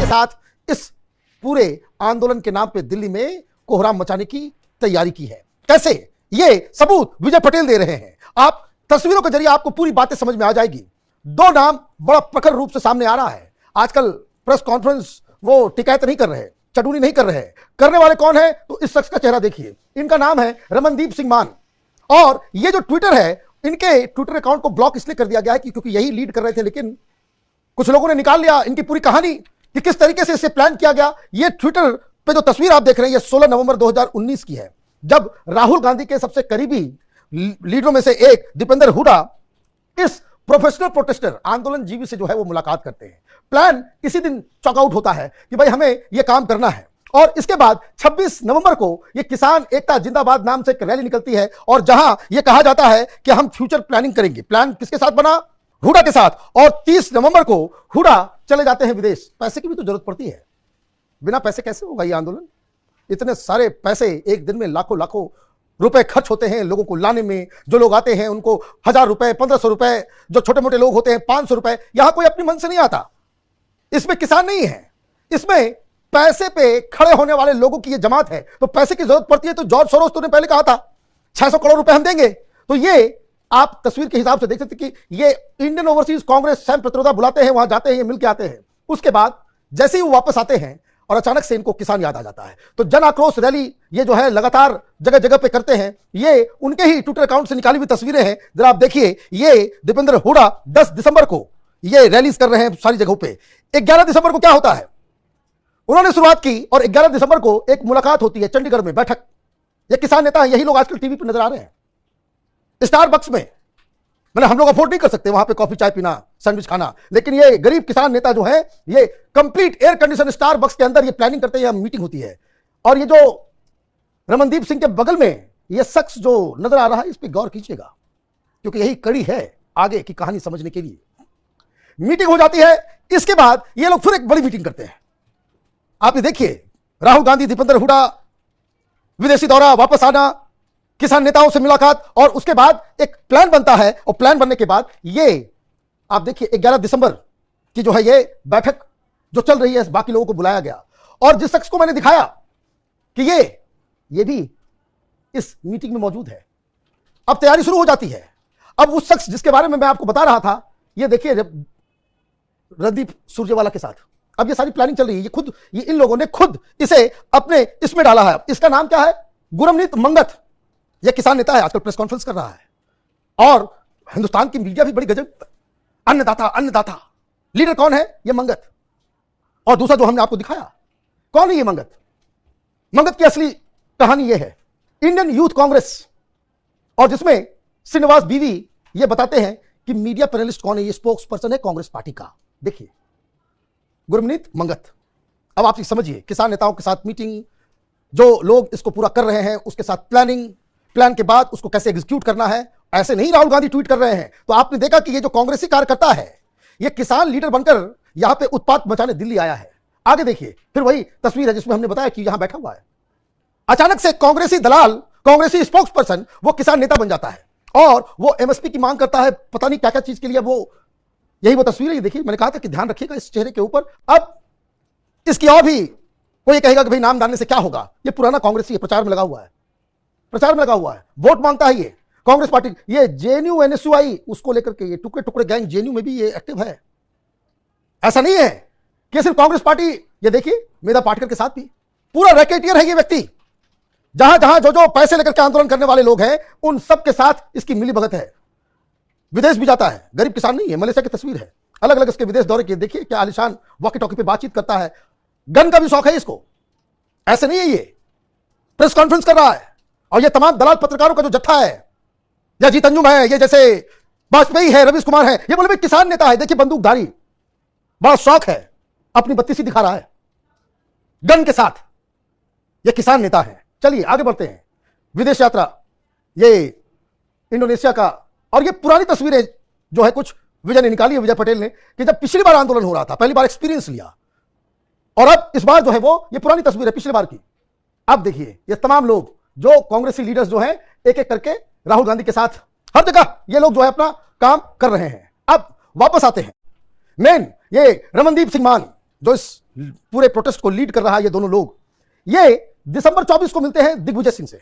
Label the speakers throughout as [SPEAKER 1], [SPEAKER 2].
[SPEAKER 1] साथ इस पूरे आंदोलन के नाम पे दिल्ली में कोहराम मचाने की तैयारी की है। कैसे? ये सबूत विजय पटेल दे रहे हैं। आप तस्वीरों के जरिए आपको पूरी बातें समझ में आ जाएगी। दो नाम बड़ा प्रखर रूप से सामने आ रहा है। आजकल प्रेस कॉन्फ्रेंस वो टिकैत नहीं कर रहे, चटुनी नहीं कर रहे। करने वाले कौन है? तो इस शख्स का चेहरा देखिए। इनका नाम है रमनदीप सिंह मान। और ये जो ट्विटर है, इनके ट्विटर अकाउंट को ब्लॉक इसलिए कर दिया गया है क्योंकि यही लीड कर रहे थे, लेकिन कुछ लोगों ने निकाल लिया इनकी पूरी कहानी कि किस तरीके से इसे प्लान किया गया। ये ट्विटर पे जो तस्वीर आप देख रहे हैं, ये 16 नवंबर 2019 की है, जब राहुल गांधी के सबसे करीबी लीडरों में से एक दीपेंद्र हुडा इस प्रोफेशनल प्रोटेस्टर आंदोलन जीवी से जो है वो मुलाकात करते हैं। प्लान इसी दिन चॉकआउट होता है कि भाई हमें यह काम करना है। और इसके बाद 26 नवंबर को यह किसान एकता जिंदाबाद नाम से एक रैली निकलती है और जहां यह कहा जाता है कि हम फ्यूचर प्लानिंग करेंगे। प्लान किसके साथ बना? हुडा के साथ। और 30 नवंबर को हुडा चले जाते हैं विदेश। पैसे की भी तो जरूरत पड़ती है, बिना पैसे कैसे होगा ये आंदोलन? इतने सारे पैसे एक दिन में लाखों लाखों रुपए खर्च होते हैं लोगों को लाने में। जो लोग आते हैं उनको 1000 रुपए, 1500 रुपए, जो छोटे मोटे लोग होते हैं 500 रुपए। यहां कोई अपनी मन से नहीं आता। इसमें किसान नहीं है, इसमें पैसे पे खड़े होने वाले लोगों की ये जमात है। तो पैसे की जरूरत पड़ती है तो जॉर्ज सोरोस तो ने पहले कहा था 600 करोड़ रुपए हम देंगे। तो ये आप तस्वीर के हिसाब से देख सकते कि ये Indian overseas Congress Sam Pitroda बुलाते हैं, वहां जाते हैं, ये मिलके आते हैं। उसके बाद जैसे ही वो वापस आते हैं और अचानक से इनको किसान याद आ जाता है, तो जन आक्रोश रैली ये जो है लगातार जगह जगह पे करते हैं। ये उनके ही ट्विटर अकाउंट से निकाली हुई तस्वीरें हैं, जरा आप देखिए। ये दीपेंद्र हुडा 10 दिसंबर को ये रैलीज कर रहे हैं सारी जगहों पे। 11 दिसंबर को क्या होता है? उन्होंने शुरुआत की और 11 दिसंबर को एक मुलाकात होती है चंडीगढ़ में, बैठक। ये किसान नेता हैं, यही लोग आजकल टीवी पर नजर आ रहे हैं स्टारबक्स में। मैंने हम लोग अफोर्ड नहीं कर सकते वहां पे कॉफी चाय पीना, सैंडविच खाना, लेकिन ये गरीब किसान नेता जो है ये कंप्लीट एयर कंडीशन स्टारबक्स के अंदर ये प्लानिंग करते हैं, मीटिंग होती है। और ये जो रमनदीप सिंह के बगल में ये शख्स जो नजर आ रहा है, इस पर गौर कीजिएगा क्योंकि यही कड़ी है आगे की कहानी समझने के लिए। मीटिंग हो जाती है, इसके बाद ये लोग फिर एक बड़ी मीटिंग करते हैं। आप ये देखिए, राहुल गांधी, दीपेंद्र हुडा, विदेशी दौरा, वापस आना, किसान नेताओं से मुलाकात, और उसके बाद एक प्लान बनता है। और प्लान बनने के बाद ये आप देखिए 11 दिसंबर की जो है ये बैठक जो चल रही है, बाकी लोगों को बुलाया गया। और जिस शख्स को मैंने दिखाया कि ये भी इस मीटिंग में मौजूद है। अब तैयारी शुरू हो जाती है। अब उस शख्स जिसके बारे में मैं आपको बता रहा था, ये देखिए रणदीप सुरजेवाला के साथ अब ये सारी प्लानिंग चल रही है। ये इन लोगों ने खुद इसे अपने इसमें डाला है। इसका नाम क्या है? गुरमीत मंगत। यह किसान नेता है, आजकल प्रेस कॉन्फ्रेंस कर रहा है। और हिंदुस्तान की मीडिया भी बड़ी गजब, अन्नदाता लीडर कौन है? यह मंगत। और दूसरा जो हमने आपको दिखाया, कौन है ये मंगत? मंगत की असली कहानी यह है, इंडियन यूथ कांग्रेस, और जिसमें श्रीनिवास बीवी ये बताते हैं कि मीडिया पैनलिस्ट कौन है, ये स्पोक्स पर्सन है कांग्रेस पार्टी का। देखिए गुरमीत मंगत। अब आप समझिए, किसान नेताओं के साथ मीटिंग, जो लोग इसको पूरा कर रहे हैं उसके साथ प्लानिंग, प्लान के बाद उसको कैसे एग्जीक्यूट करना है। ऐसे नहीं राहुल गांधी ट्वीट कर रहे हैं। तो आपने देखा कि ये जो कांग्रेसी कार्यकर्ता है, ये किसान लीडर बनकर यहां पे उत्पात मचाने दिल्ली आया है। आगे देखिए, फिर वही तस्वीर है जिसमें हमने बताया कि यहां बैठा हुआ है। अचानक से कांग्रेसी दलाल, कांग्रेसी स्पोक्स पर्सन वो किसान नेता बन जाता है और वो एमएसपी की मांग करता है, पता नहीं क्या क्या चीज के लिए। वो यही वो तस्वीर है, ये देखिए। मैंने कहा था कि ध्यान रखिएगा इस चेहरे के ऊपर। अब इसकी और भी कोई कहेगा कि भाई नाम डालने से क्या होगा, ये पुराना कांग्रेसी है, प्रचार में लगा हुआ है, वोट मांगता है ये कांग्रेस पार्टी। ये जेएनयू एनएसयूआई उसको लेकर के ये टुकड़े टुकड़े गैंग जेएनयू में भी ये एक्टिव है। ऐसा नहीं है कि सिर्फ कांग्रेस पार्टी। ये देखिए मेधा पाटकर के साथ भी पूरा रैकेटियर है ये व्यक्ति। जहां जहां जो पैसे लेकर के आंदोलन करने वाले लोग हैं, उन सब के साथ इसकी मिली भगत है। विदेश भी जाता है, गरीब किसान नहीं है। मलेशिया की तस्वीर है, अलग अलग इसके विदेश दौरे की। देखिए क्या आलिशान वॉकी टॉकी पे बातचीत करता है। गन का भी शौक है इसको, ऐसे नहीं है। ये प्रेस कॉन्फ्रेंस कर रहा है। और ये तमाम दलाल पत्रकारों का जो जत्था है, या जीत अंजुम है, ये जैसे वाजपेयी है, रवीश कुमार है, ये बोले भाई किसान नेता है। देखिए बंदूकधारी, बड़ा शौक है, अपनी बत्तीसी दिखा रहा है गन के साथ। ये किसान नेता है। चलिए आगे बढ़ते हैं। विदेश यात्रा, ये इंडोनेशिया का। और ये पुरानी तस्वीरें जो है कुछ विजय ने निकाली है, विजय पटेल ने, कि जब पिछली बार आंदोलन हो रहा था, पहली बार एक्सपीरियंस लिया। और अब इस बार जो है वो ये पुरानी तस्वीर है पिछली बार की। अब देखिए ये तमाम लोग जो कांग्रेसी लीडर्स जो हैं, एक एक करके राहुल गांधी के साथ हर जगह ये लोग जो है अपना काम कर रहे हैं। अब वापस आते हैं मेन, ये रमनदीप सिंह मान, जो इस पूरे प्रोटेस्ट को लीड कर रहा है, ये दोनों लोग, ये दिसंबर 24 को मिलते हैं दिग्विजय सिंह से।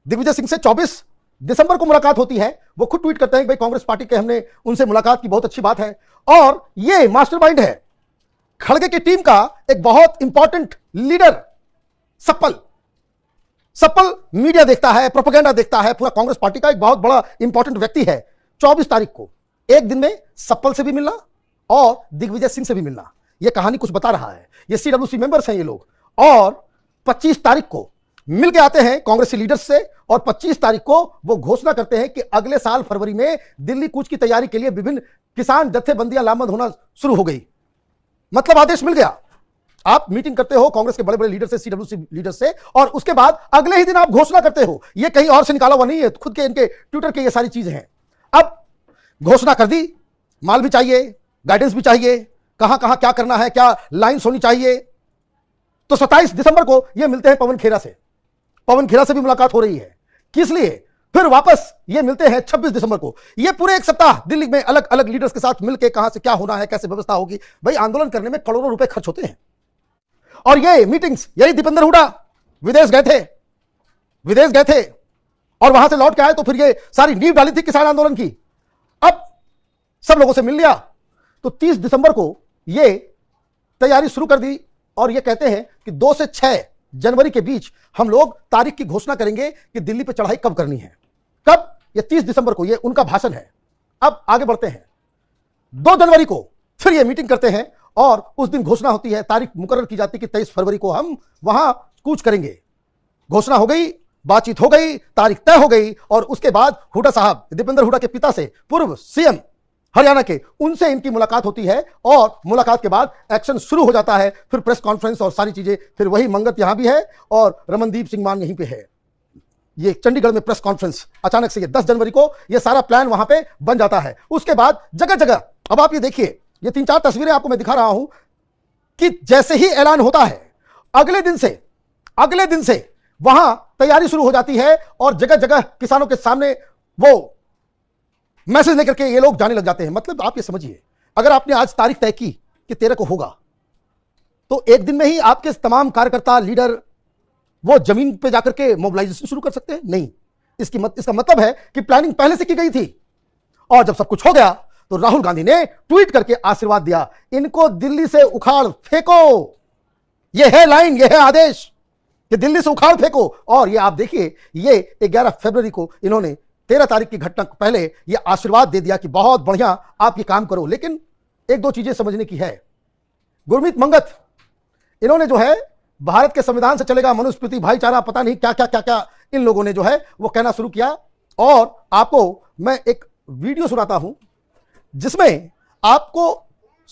[SPEAKER 1] दिग्विजय सिंह से 24 दिसंबर को मुलाकात होती है। वो खुद ट्वीट करते हैं कि भाई कांग्रेस पार्टी के हमने उनसे मुलाकात की, बहुत अच्छी बात है। और ये मास्टरमाइंड है खड़गे की टीम का एक बहुत important leader supple. Supple media देखता है, प्रोपेगेंडा देखता है, पूरा कांग्रेस पार्टी का एक बहुत बड़ा इंपॉर्टेंट व्यक्ति है। 24 तारीख को एक दिन में सप्पल से भी मिलना और दिग्विजय सिंह से भी मिलना, यह कहानी कुछ बता रहा है। ये सीडब्ल्यूसी मेंबर्स हैं ये लोग। और 25 तारीख को मिल के आते हैं कांग्रेसी लीडर्स से, और 25 तारीख को वो घोषणा करते हैं कि अगले साल फरवरी में दिल्ली कूच की तैयारी के लिए विभिन्न किसान जत्थेबंदियां लामबंद होना शुरू हो गई। मतलब आदेश मिल गया। आप मीटिंग करते हो कांग्रेस के बड़े बड़े लीडर से, सीडब्ल्यूसी लीडर से, और उसके बाद अगले ही दिन आप घोषणा करते हो। यह कहीं और से निकाला हुआ नहीं है, खुद के इनके ट्विटर के ये सारी चीजें हैं। अब घोषणा कर दी, माल भी चाहिए, गाइडेंस भी चाहिए, कहां कहां क्या करना है, क्या लाइन्स होनी चाहिए। तो 27 दिसंबर को ये मिलते हैं पवन खेरा से। पवन खेरा से भी मुलाकात हो रही है। किस लिए? फिर वापस ये मिलते हैं 26 दिसंबर को। ये पूरे एक सप्ताह दिल्ली में अलग अलग लीडर्स के साथ मिलकर कहां से क्या होना है, कैसे व्यवस्था होगी। भाई आंदोलन करने में करोड़ों रुपए खर्च होते हैं। और ये मीटिंग्स, यही दीपेंद्र हुड्डा विदेश गए थे और वहां से लौट के आए तो फिर ये सारी नींव डाली थी किसान आंदोलन की। अब सब लोगों से मिल लिया तो 30 दिसंबर को ये तैयारी शुरू कर दी और ये कहते हैं कि 2 से 6 जनवरी के बीच हम लोग तारीख की घोषणा करेंगे कि दिल्ली पे चढ़ाई कब करनी है। कब? ये 30 दिसंबर को, ये उनका भाषण है। अब आगे बढ़ते हैं। 2 जनवरी को फिर ये मीटिंग करते हैं और उस दिन घोषणा होती है, तारीख मुकर्रर की जाती है कि 23 फरवरी को हम वहां कूच करेंगे। घोषणा हो गई, बातचीत हो गई, तारीख तय हो गई। और उसके बाद हुड्डा साहब, दीपेंद्र हुड्डा के पिता से, पूर्व सीएम हरियाणा के, उनसे इनकी मुलाकात होती है और मुलाकात के बाद एक्शन शुरू हो जाता है। फिर प्रेस कॉन्फ्रेंस और सारी चीजें। फिर वही मंगत यहां भी है और रमनदीप सिंह मान यहीं पे है। ये चंडीगढ़ में प्रेस कॉन्फ्रेंस अचानक से, ये 10 जनवरी को ये सारा प्लान वहां पे बन जाता है। उसके बाद जगह जगह, अब आप ये देखिए, ये 3-4 तस्वीरें आपको मैं दिखा रहा हूं कि जैसे ही ऐलान होता है अगले दिन से वहां तैयारी शुरू हो जाती है और जगह जगह किसानों के सामने वो मैसेज लेकर के ये लोग जाने लग जाते हैं। मतलब आप ये समझिए, अगर आपने आज तारीख तय की कि 13 को होगा, तो एक दिन में ही आपके तमाम कार्यकर्ता, लीडर वो जमीन पे जाकर के मोबिलाइजेशन शुरू कर सकते हैं? नहीं। इसका मतलब है कि प्लानिंग पहले से की गई थी। और जब सब कुछ हो गया तो राहुल गांधी ने ट्वीट करके आशीर्वाद दिया, इनको दिल्ली से उखाड़ फेंको। यह है लाइन, यह है आदेश कि दिल्ली से उखाड़ फेंको। और ये आप देखिए, ये 11 फरवरी को इन्होंने 13 तारीख की घटना को पहले ये आशीर्वाद दे दिया कि बहुत बढ़िया, आप ये काम करो। लेकिन 1-2 चीजें समझने की है। गुरमीत मंगत, इन्होंने जो है भारत के संविधान से चलेगा मनुस्मृति, भाईचारा, पता नहीं क्या क्या क्या क्या इन लोगों ने जो है वो कहना शुरू किया। और आपको मैं एक वीडियो सुनाता हूं जिसमें आपको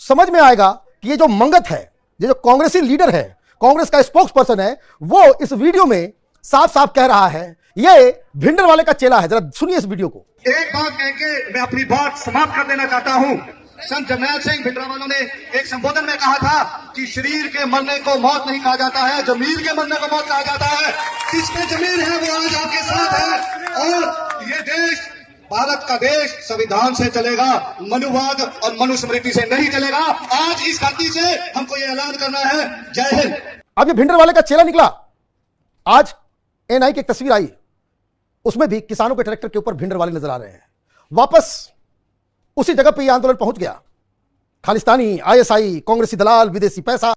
[SPEAKER 1] समझ में आएगा कि ये जो मंगत है, ये जो कांग्रेसी लीडर है, कांग्रेस का स्पोक्स पर्सन है, वो इस वीडियो में साफ साफ कह रहा है। ये भिंडरवाले का चेला है। जरा सुनिए इस वीडियो को।
[SPEAKER 2] एक बात कह के मैं अपनी बात समाप्त कर देना चाहता हूं। संत जरनैल सिंह भिंडरावालों ने एक संबोधन में कहा था कि शरीर के मरने को मौत नहीं कहा जाता है, जमीर के मरने को मौत कहा जाता है। जिसमें जमीर है वो आज आपके साथ है। और ये देश, भारत का देश संविधान से चलेगा, मनुवाद और मनुस्मृति से नहीं चलेगा। आज इस धरती से हमको ये ऐलान करना है। जय हिंद।
[SPEAKER 1] अब ये भिंडरवाले का चेला निकला। आज एनआई की एक तस्वीर आई, उसमें भी किसानों के ट्रैक्टर के ऊपर भिंडरवाले नजर आ रहे हैं। वापस उसी जगह पे ये आंदोलन पहुंच गया। खालिस्तानी, आईएसआई, कांग्रेसी दलाल, विदेशी पैसा,